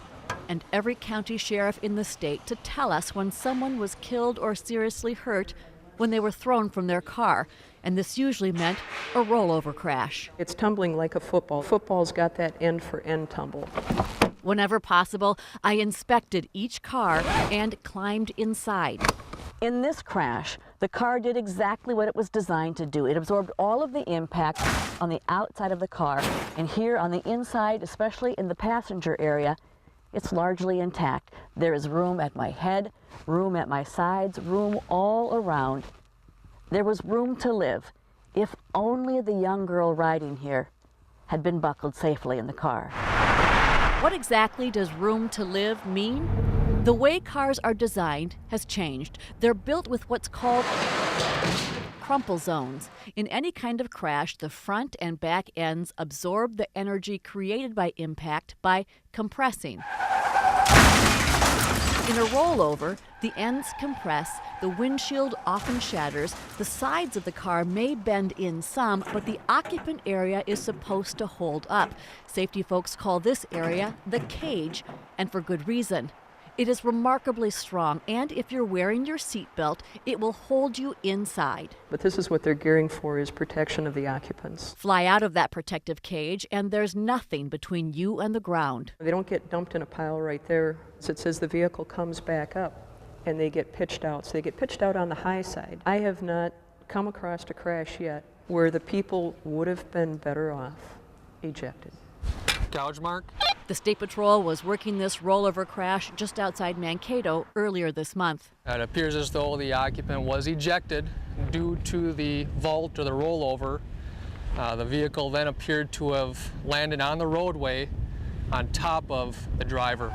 and every county sheriff in the state to tell us when someone was killed or seriously hurt when they were thrown from their car. And this usually meant a rollover crash. It's tumbling like a football. Football's got that end-for-end tumble. Whenever possible, I inspected each car and climbed inside. In this crash, the car did exactly what it was designed to do. It absorbed all of the impact on the outside of the car. And here on the inside, especially in the passenger area, it's largely intact. There is room at my head, room at my sides, room all around. There was room to live, if only the young girl riding here had been buckled safely in the car. What exactly does room to live mean? The way cars are designed has changed. They're built with what's called crumple zones. In any kind of crash, the front and back ends absorb the energy created by impact by compressing. In a rollover, the ends compress, the windshield often shatters, the sides of the car may bend in some, but the occupant area is supposed to hold up. Safety folks call this area the cage, and for good reason. It is remarkably strong, and if you're wearing your seatbelt, it will hold you inside. But this is what they're gearing for, is protection of the occupants. Fly out of that protective cage, and there's nothing between you and the ground. They don't get dumped in a pile right there. So it says the vehicle comes back up and they get pitched out. So they get pitched out on the high side. I have not come across a crash yet where the people would have been better off ejected. Gouge mark? The State Patrol was working this rollover crash just outside Mankato earlier this month. It appears as though the occupant was ejected due to the vault or the rollover. The vehicle then appeared to have landed on the roadway on top of the driver.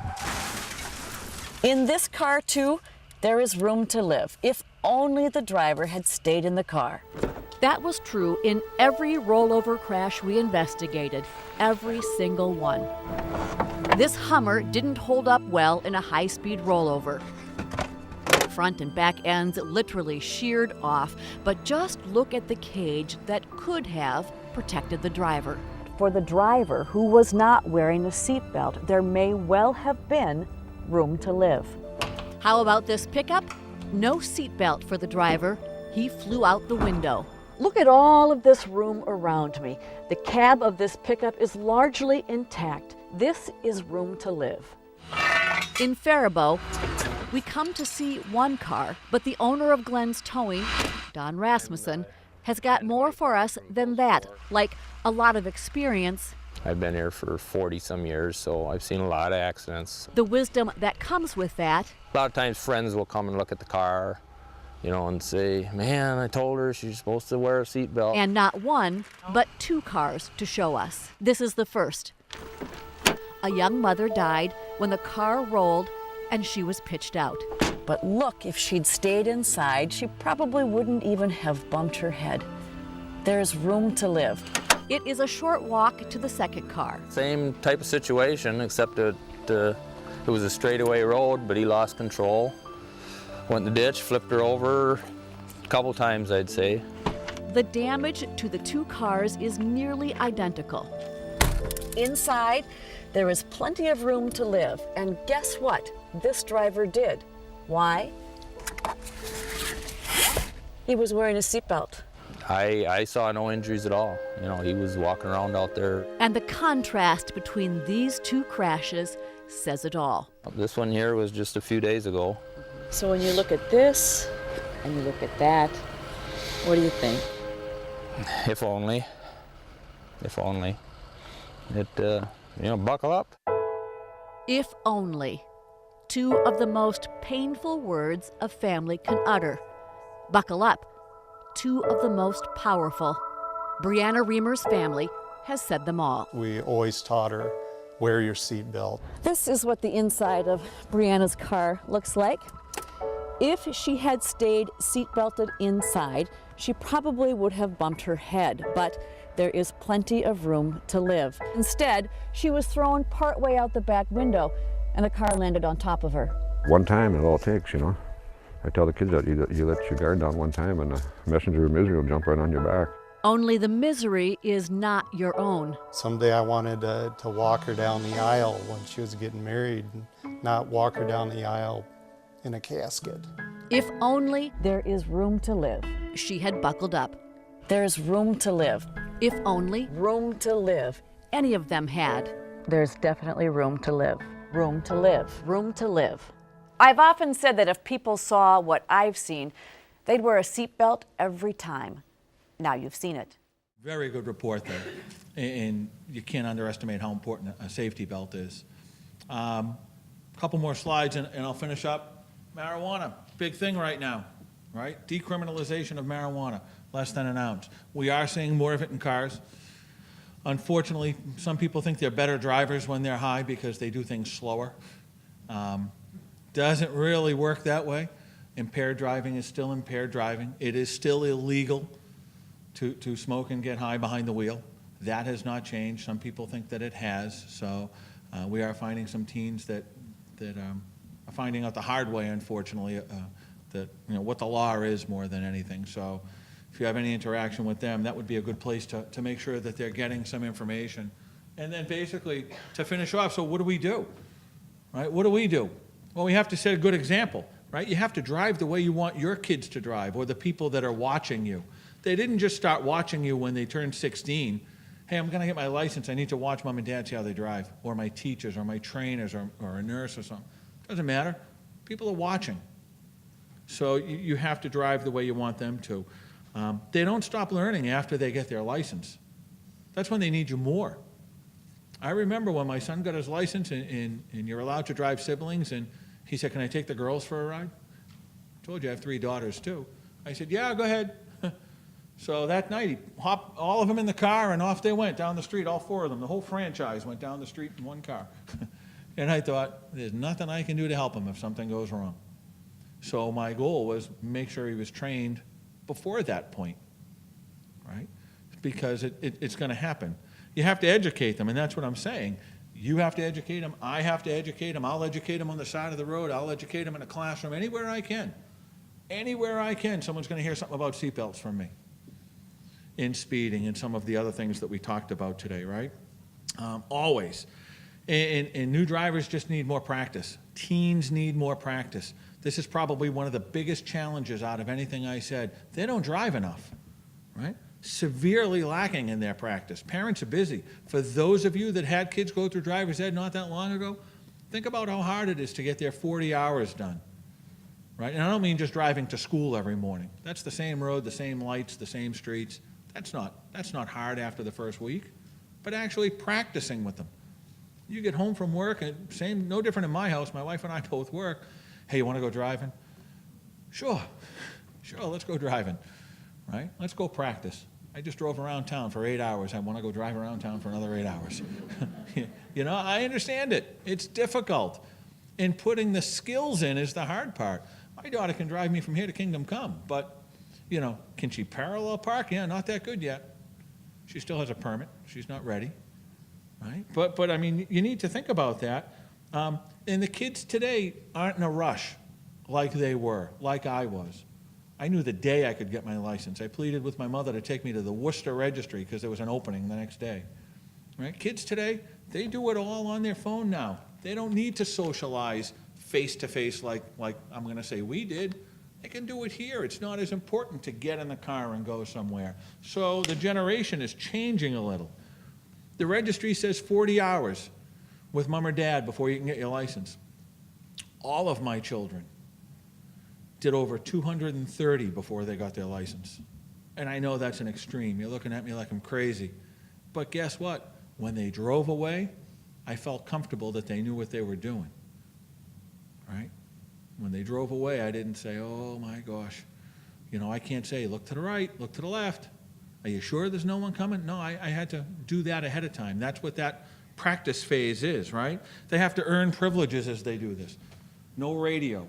In this car, too, there is room to live, if only the driver had stayed in the car. That was true in every rollover crash we investigated, every single one. This Hummer didn't hold up well in a high-speed rollover. Front and back ends literally sheared off, but just look at the cage that could have protected the driver. For the driver who was not wearing a seatbelt, there may well have been room to live. How about this pickup? No seatbelt for the driver. He flew out the window. Look at all of this room around me. The cab of this pickup is largely intact. This is room to live. In Faribault, we come to see one car, but the owner of Glenn's Towing, Don Rasmussen, has got more for us than that, like a lot of experience. I've been here for 40-some years, so I've seen a lot of accidents. The wisdom that comes with that. A lot of times friends will come and look at the car, you know, and say, man, I told her she's supposed to wear a seatbelt. And not one, but two cars to show us. This is the first. A young mother died when the car rolled and she was pitched out. But look, if she'd stayed inside, she probably wouldn't even have bumped her head. There's room to live. It is a short walk to the second car. Same type of situation, except it was a straightaway road, but he lost control. Went in the ditch, flipped her over a couple times, I'd say. The damage to the two cars is nearly identical. Inside, there is plenty of room to live. And guess what? This driver did. Why? He was wearing a seatbelt. I saw no injuries at all. You know, he was walking around out there. And the contrast between these two crashes says it all. This one here was just a few days ago. So when you look at this and you look at that, what do you think? If only. If only. It, you know, buckle up. If only. Two of the most painful words a family can utter. Buckle up. Two of the most powerful. Brianna Reamer's family has said them all. We always taught her, wear your seatbelt. This is what the inside of Brianna's car looks like. If she had stayed seatbelted inside, she probably would have bumped her head, but there is plenty of room to live. Instead, she was thrown partway out the back window, and the car landed on top of her. One time it all takes, you know. I tell the kids that you let your guard down one time and the messenger of misery will jump right on your back. Only the misery is not your own. Someday I wanted to walk her down the aisle when she was getting married, not walk her down the aisle in a casket. If only there is room to live. She had buckled up. There's room to live. If only room to live. Any of them had. There's definitely room to live. Room to live. Room to live. I've often said that if people saw what I've seen, they'd wear a seatbelt every time. Now you've seen it. Very good report there, and you can't underestimate how important a safety belt is. Couple more slides and I'll finish up. Marijuana, big thing right now, right? Decriminalization of marijuana, less than an ounce. We are seeing more of it in cars. Unfortunately, some people think they're better drivers when they're high because they do things slower. Doesn't really work that way. Impaired driving is still impaired driving. It is still illegal to smoke and get high behind the wheel. That has not changed. Some people think that it has. So we are finding some teens that are finding out the hard way, unfortunately, that what the law is more than anything. So if you have any interaction with them, that would be a good place to make sure that they're getting some information. And then basically, to finish off, so what do we do? Right? What do we do? Well, we have to set a good example, right? You have to drive the way you want your kids to drive, or the people that are watching you. They didn't just start watching you when they turned 16. Hey, I'm gonna get my license, I need to watch mom and dad see how they drive, or my teachers, or my trainers, or a nurse or something. Doesn't matter. People are watching. So you have to drive the way you want them to. They don't stop learning after they get their license. That's when they need you more. I remember when my son got his license and you're allowed to drive siblings, and he said, can I take the girls for a ride? I told you I have 3 daughters too. I said, yeah, go ahead. So that night, he hopped all of them in the car, and off they went down the street, all 4 of them. The whole franchise went down the street in one car. And I thought, there's nothing I can do to help him if something goes wrong. So my goal was make sure he was trained before that point, right? Because it's going to happen. You have to educate them, and that's what I'm saying. You have to educate them. I have to educate them. I'll educate them on the side of the road. I'll educate them in a classroom, anywhere I can. Anywhere I can, someone's going to hear something about seatbelts from me. In speeding and some of the other things that we talked about today, right? Always. And new drivers just need more practice. Teens need more practice. This is probably one of the biggest challenges out of anything I said. They don't drive enough, right? Severely lacking in their practice. Parents are busy. For those of you that had kids go through driver's ed not that long ago, think about how hard it is to get their 40 hours done, right? And I don't mean just driving to school every morning. That's the same road, the same lights, the same streets. That's not hard after the first week, but actually practicing with them. You get home from work, and no different in my house. My wife and I both work. Hey, you want to go driving? Sure, let's go driving, right? Let's go practice. I just drove around town for 8 hours. I want to go drive around town for another 8 hours. I understand it. It's difficult. And putting the skills in is the hard part. My daughter can drive me from here to Kingdom Come, but can she parallel park? Yeah, not that good yet. She still has a permit. She's not ready, right? But I mean, you need to think about that. And the kids today aren't in a rush like they were, like I was. I knew the day I could get my license. I pleaded with my mother to take me to the Worcester registry because there was an opening the next day, right? Kids today, they do it all on their phone now. They don't need to socialize face-to-face like I'm going to say we did. They can do it here. It's not as important to get in the car and go somewhere. So the generation is changing a little. The registry says 40 hours with mom or dad before you can get your license. All of my children did over 230 before they got their license. And I know that's an extreme. You're looking at me like I'm crazy. But guess what? When they drove away, I felt comfortable that they knew what they were doing, right? When they drove away, I didn't say, oh my gosh, I can't say, look to the right, look to the left. Are you sure there's no one coming? No, I had to do that ahead of time. That's what that practice phase is, right? They have to earn privileges as they do this. No radio,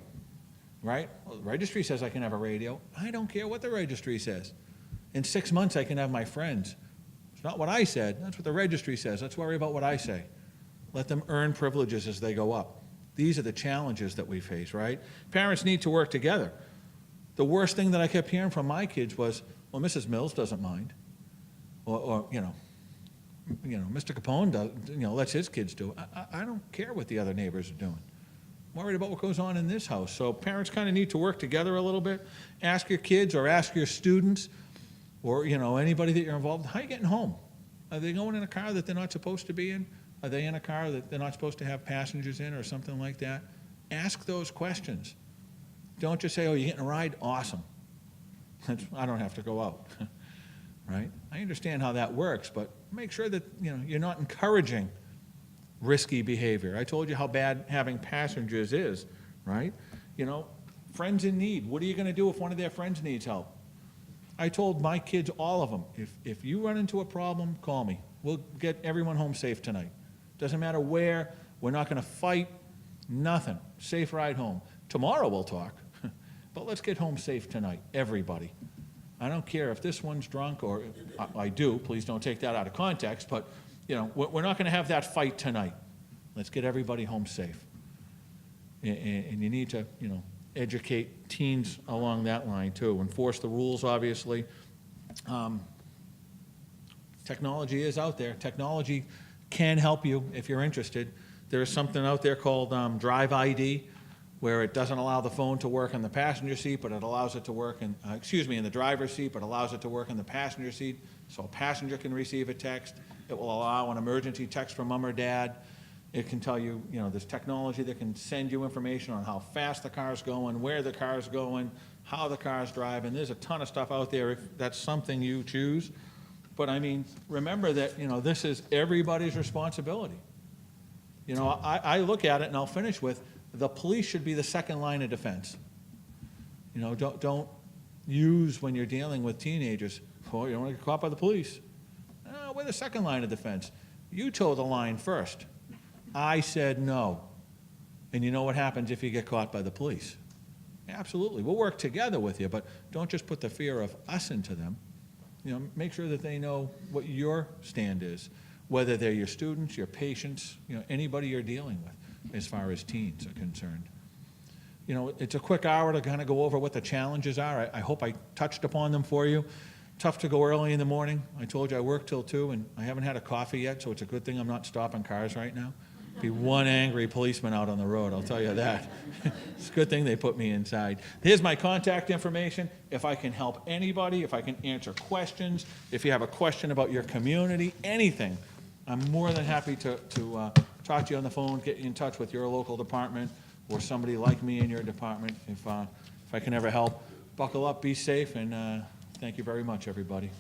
right? Well, the registry says I can have a radio. I don't care what the registry says. In 6 months, I can have my friends. It's not what I said. That's what the registry says. Let's worry about what I say. Let them earn privileges as they go up. These are the challenges that we face, right? Parents need to work together. The worst thing that I kept hearing from my kids was, well, Mrs. Mills doesn't mind. Or Mr. Capone lets his kids do it. I don't care what the other neighbors are doing. I'm worried about what goes on in this house. So parents kind of need to work together a little bit. Ask your kids or ask your students or, anybody that you're involved. How are you getting home? Are they going in a car that they're not supposed to be in? Are they in a car that they're not supposed to have passengers in or something like that? Ask those questions. Don't just say, oh, you're getting a ride? Awesome. I don't have to go out, right? I understand how that works, but make sure that you're not encouraging risky behavior. I told you how bad having passengers is, right? Friends in need. What are you going to do if one of their friends needs help? I told my kids, all of them, if you run into a problem, call me. We'll get everyone home safe tonight. Doesn't matter where. We're not going to fight. Nothing. Safe ride home. Tomorrow we'll talk. but let's get home safe tonight, everybody. I don't care if this one's drunk, or I do, please don't take that out of context, but, you know, we're not gonna have that fight tonight. Let's get everybody home safe. And you need to, you know, educate teens along that line too. Enforce the rules, obviously. Technology is out there. Technology can help you if you're interested. There is something out there called Drive ID, where it doesn't allow the phone to work in the passenger seat, but it allows it to work in, in the driver's seat, but allows it to work in the passenger seat, so a passenger can receive a text. It will allow an emergency text from mom or dad. It can tell you, you know, there's technology that can send you information on how fast the car's going, where the car's going, how the car's driving. There's a ton of stuff out there if that's something you choose. But I mean, remember that, you know, this is everybody's responsibility. You know, I look at it, and I'll finish with, the police should be the second line of defense. You know, don't use, when you're dealing with teenagers, oh, you don't want to get caught by the police. No, we're the second line of defense. You toe the line first. I said no. And you know what happens if you get caught by the police? Absolutely. We'll work together with you, but don't just put the fear of us into them. You know, make sure that they know what your stand is, whether they're your students, your patients, you know, anybody you're dealing with as far as teens are concerned. You know, it's a quick hour to kind of go over what the challenges are. I hope I touched upon them for you. Tough to go early in the morning. I told you I work till 2, and I haven't had a coffee yet, so it's a good thing I'm not stopping cars right now. Be one angry policeman out on the road, I'll tell you that. It's a good thing they put me inside. Here's my contact information. If I can help anybody, if I can answer questions, if you have a question about your community, anything, I'm more than happy to talk to you on the phone, get you in touch with your local department or somebody like me in your department if I can ever help. Buckle up, be safe, and thank you very much, everybody.